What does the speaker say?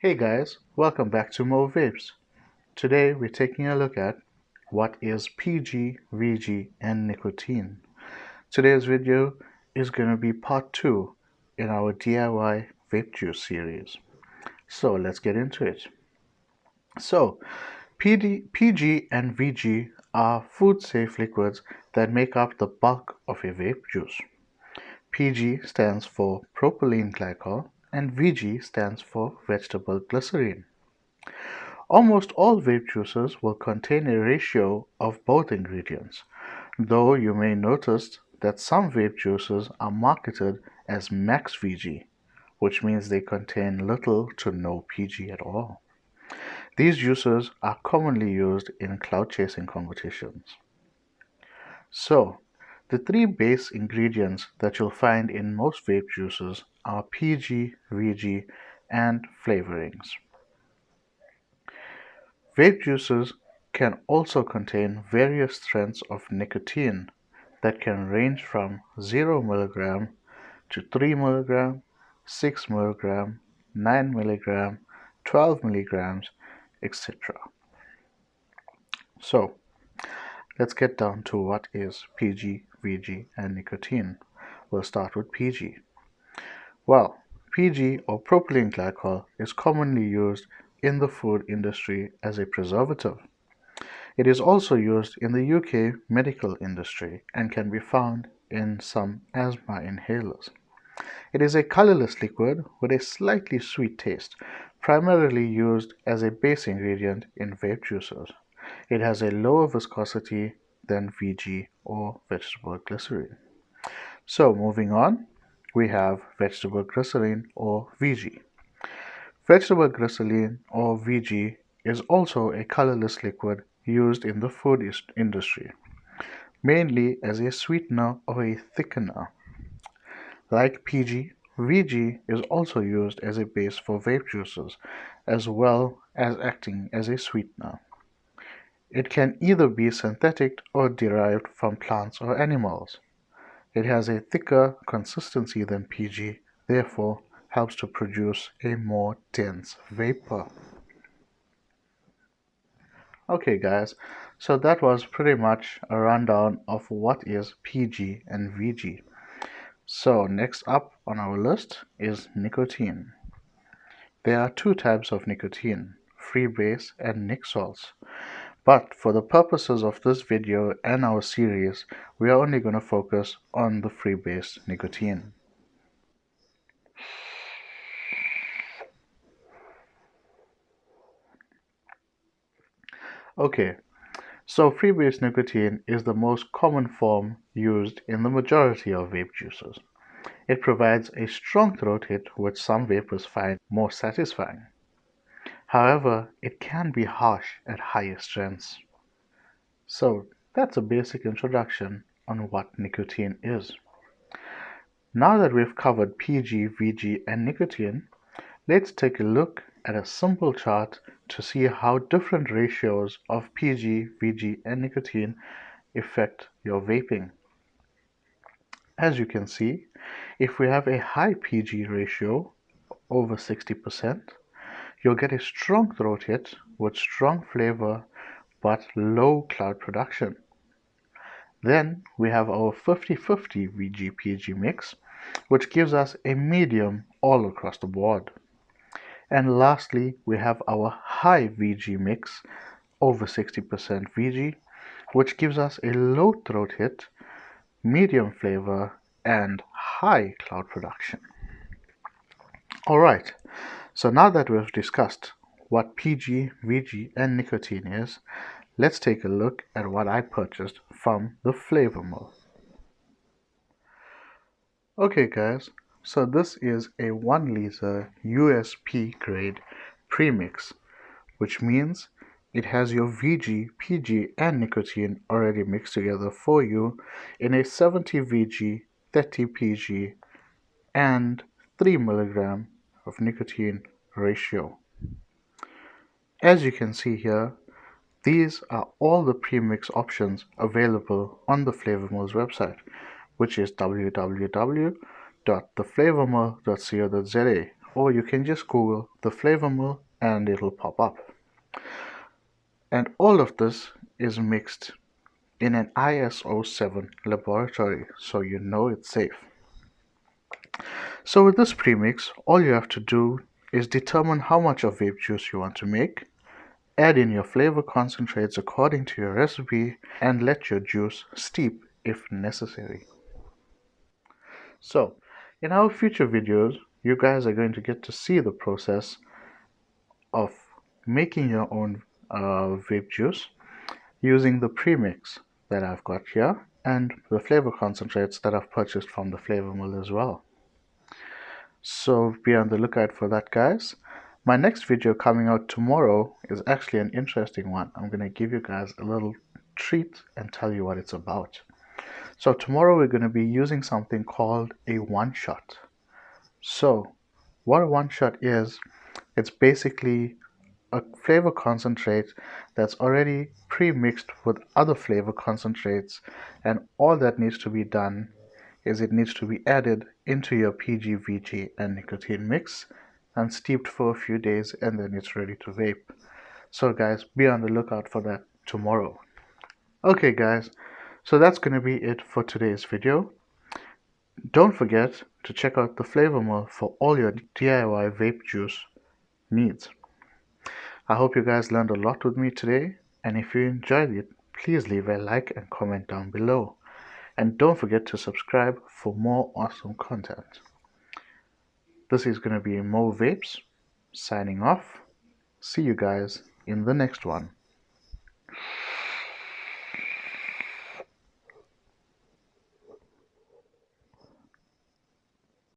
Hey guys, welcome back to more Vapes. Today we're taking a look at what is PG, VG, and nicotine. Today's video is going to be part 2 in our DIY vape juice series. So let's get into it. So, PG and VG are food safe liquids that make up the bulk of a vape juice. PG stands for propylene glycol and VG stands for vegetable glycerine. Almost all vape juices will contain a ratio of both ingredients, though you may notice that some vape juices are marketed as max VG, which means they contain little to no PG at all. These juices are commonly used in cloud chasing competitions. So, the three base ingredients that you'll find in most vape juices are PG, VG, and flavorings. Vape juices can also contain various strengths of nicotine that can range from 0 mg to 3 mg, 6 mg, 9 mg, 12 mg, etc. So, let's get down to what is PG, VG, and nicotine. We'll start with PG. Well, PG or propylene glycol is commonly used in the food industry as a preservative. It is also used in the UK medical industry and can be found in some asthma inhalers. It is a colorless liquid with a slightly sweet taste, primarily used as a base ingredient in vape juices. It has a lower viscosity than VG or vegetable glycerine. So moving on, we have vegetable glycerine or VG. Vegetable glycerine or VG is also a colorless liquid used in the food industry, mainly as a sweetener or a thickener. Like PG, VG is also used as a base for vape juices, as well as acting as a sweetener. It can either be synthetic or derived from plants or animals. It has a thicker consistency than PG, therefore helps to produce a more dense vapor. Okay guys, so that was pretty much a rundown of what is PG and VG. So next up on our list is nicotine. There are two types of nicotine, freebase and nic salts. But for the purposes of this video and our series, we are only going to focus on the freebase nicotine. Okay, so freebase nicotine is the most common form used in the majority of vape juices. It provides a strong throat hit which some vapers find more satisfying. However, it can be harsh at higher strengths. So that's a basic introduction on what nicotine is. Now that we've covered PG, VG, and nicotine, let's take a look at a simple chart to see how different ratios of PG, VG, and nicotine affect your vaping. As you can see, if we have a high PG ratio, over 60%, you'll get a strong throat hit with strong flavor but low cloud production. Then we have our 50-50 VG-PG mix, which gives us a medium all across the board. And lastly, we have our high VG mix, over 60% VG, which gives us a low throat hit, medium flavor, and high cloud production. Alright, so now that we've discussed what PG, VG, and nicotine is, let's take a look at what I purchased from the flavor mill. Okay guys, so this is a 1 liter USP grade premix, which means it has your VG, PG, and nicotine already mixed together for you in a 70 VG, 30 PG, and 3 mg of nicotine ratio. As you can see here, these are all the premix options available on the Flavor Mill's website, which is www.theflavormill.co.za, or you can just Google the flavor mill and it'll pop up. And all of this is mixed in an ISO 7 laboratory, so you know it's safe. So with this premix, all you have to do is determine how much of vape juice you want to make, add in your flavor concentrates according to your recipe, and let your juice steep if necessary. So, in our future videos, you guys are going to get to see the process of making your own vape juice using the premix that I've got here and the flavor concentrates that I've purchased from the flavor mill as well. So be on the lookout for that, guys. My next video coming out tomorrow is actually an interesting one. I'm going to give you guys a little treat and tell you what it's about. So tomorrow we're going to be using something called a one-shot. So what a one-shot is, it's basically a flavor concentrate that's already pre-mixed with other flavor concentrates, and all that needs to be done is it needs to be added into your PG, VG, and nicotine mix and steeped for a few days, and then it's ready to vape. So guys, be on the lookout for that tomorrow. Okay guys, so that's going to be it for today's video. Don't forget to check out the flavor mill for all your DIY vape juice needs. I hope you guys learned a lot with me today, and if you enjoyed it, please leave a like and comment down below. And don't forget to subscribe for more awesome content. This is going to be Mo Vapes signing off. See you guys in the next one.